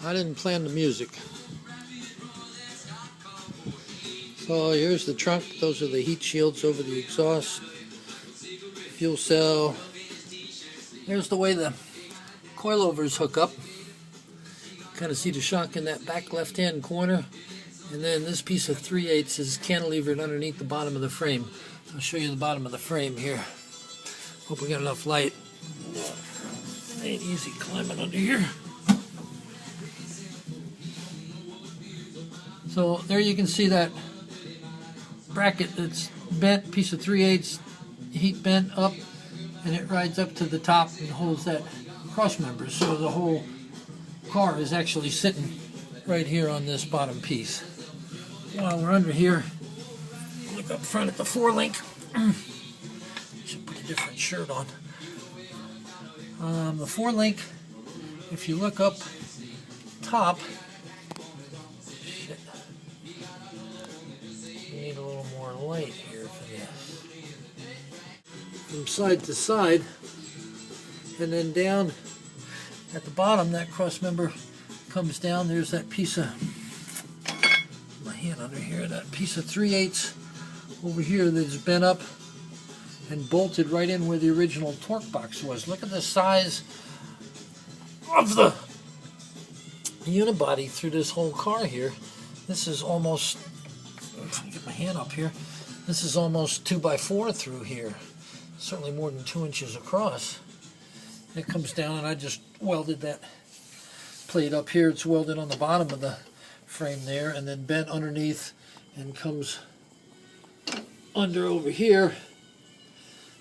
I didn't plan the music. So here's the trunk. Those are the heat shields over the exhaust. Fuel cell. There's the way the coilovers hook up. Kind of see the shock in that back left-hand corner. And then this piece of 3/8 is cantilevered underneath the bottom of the frame. I'll show you the bottom of the frame here. Hope we got enough light. Ain't easy climbing under here. So there you can see that bracket that's bent, piece of 3/8 heat bent up, and it rides up to the top and holds that cross member. So the whole car is actually sitting right here on this bottom piece. While we're under here, look up front at the 4-link. Should put a different shirt on. The 4-link, if you look up top, need a little more light here for this. From side to side, and then down at the bottom, that cross member comes down. There's that piece of, my hand under here, that piece of 3/8 over here that's bent up and bolted right in where the original torque box was. Look at the size of the unibody through this whole car here. This is almost, get my hand up here, this is almost 2x4 through here, certainly more than 2 inches across. It comes down, and I just welded that plate up here. It's welded on the bottom of the frame there, and then bent underneath and comes under over here.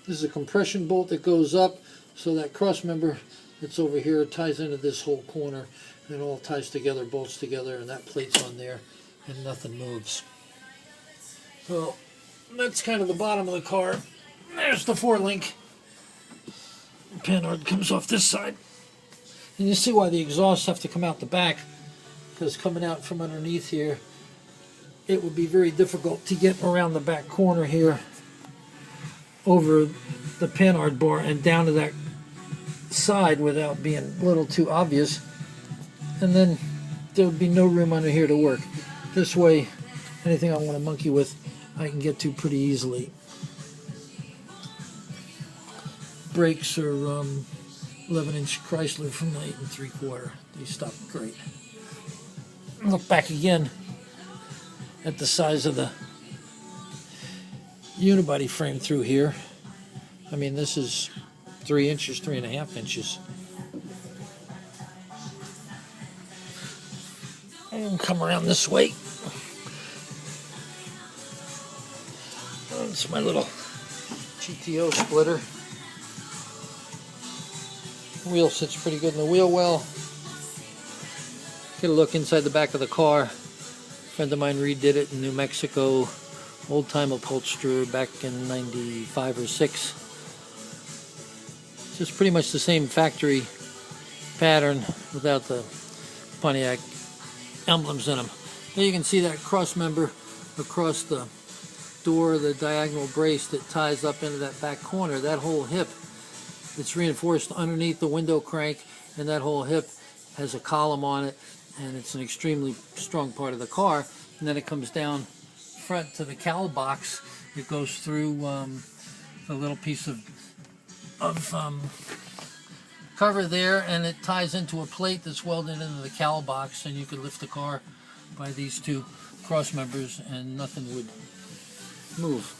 This is a compression bolt that goes up, so that cross member that's over here ties into this whole corner, and it all ties together, bolts together, and that plate's on there, and nothing moves. So that's kind of the bottom of the car. There's the 4-link. The panhard comes off this side. And you see why the exhausts have to come out the back, because coming out from underneath here, it would be very difficult to get around the back corner here over the panhard bar and down to that side without being a little too obvious. And then there would be no room under here to work. This way, anything I want to monkey with, I can get to pretty easily. Brakes are 11-inch Chrysler from the 8 3/4. They stop great. Look back again at the size of the unibody frame through here. I mean, this is 3 inches, 3.5 inches. And come around this way. It's my little GTO splitter. Wheel sits pretty good in the wheel well. Get a look inside the back of the car. A friend of mine redid it in New Mexico. Old time upholsterer back in 95 or 6. Just pretty much the same factory pattern without the Pontiac emblems in them. There you can see that cross member across the door, the diagonal brace that ties up into that back corner. That whole hip, it's reinforced underneath the window crank, and that whole hip has a column on it, and it's an extremely strong part of the car. And then it comes down front to the cowl box. It goes through the little piece of cover there, and it ties into a plate that's welded into the cowl box, and you could lift the car by these two cross members and nothing would move.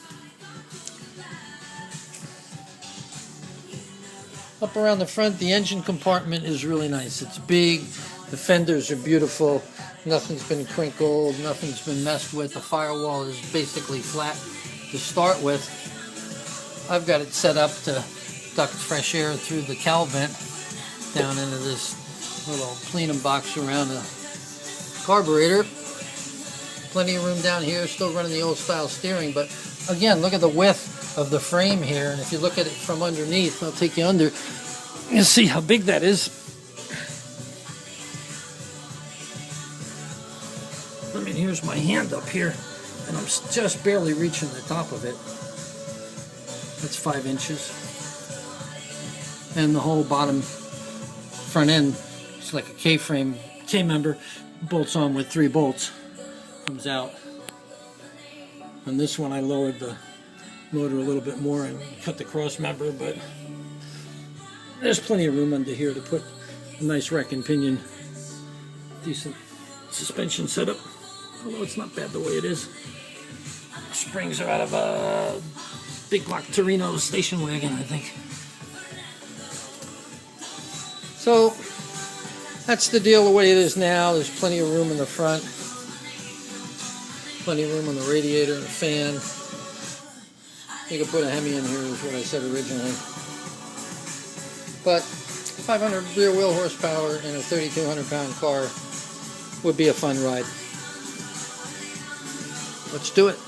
Up around the front, the engine compartment is really nice. It's big, the fenders are beautiful, nothing's been crinkled, nothing's been messed with. The firewall is basically flat to start with. I've got it set up to duct fresh air through the cowl vent down into this little plenum box around the carburetor. Plenty of room down here, still running the old style steering, but again, look at the width of the frame here, and if you look at it from underneath, I'll take you under, you'll see how big that is. I mean, here's my hand up here, and I'm just barely reaching the top of it. That's 5 inches. And the whole bottom front end, it's like a K-frame K-member bolts on with 3 bolts. Comes out. On this one I lowered the motor a little bit more and cut the cross member, but there's plenty of room under here to put a nice rack and pinion. Decent suspension setup, although it's not bad the way it is. Springs are out of a big block Torino station wagon, I think. So that's the deal the way it is now. There's plenty of room in the front, plenty of room on the radiator and the fan. You could put a Hemi in here, is what I said originally. But 500 rear wheel horsepower in a 3,200 pound car would be a fun ride. Let's do it.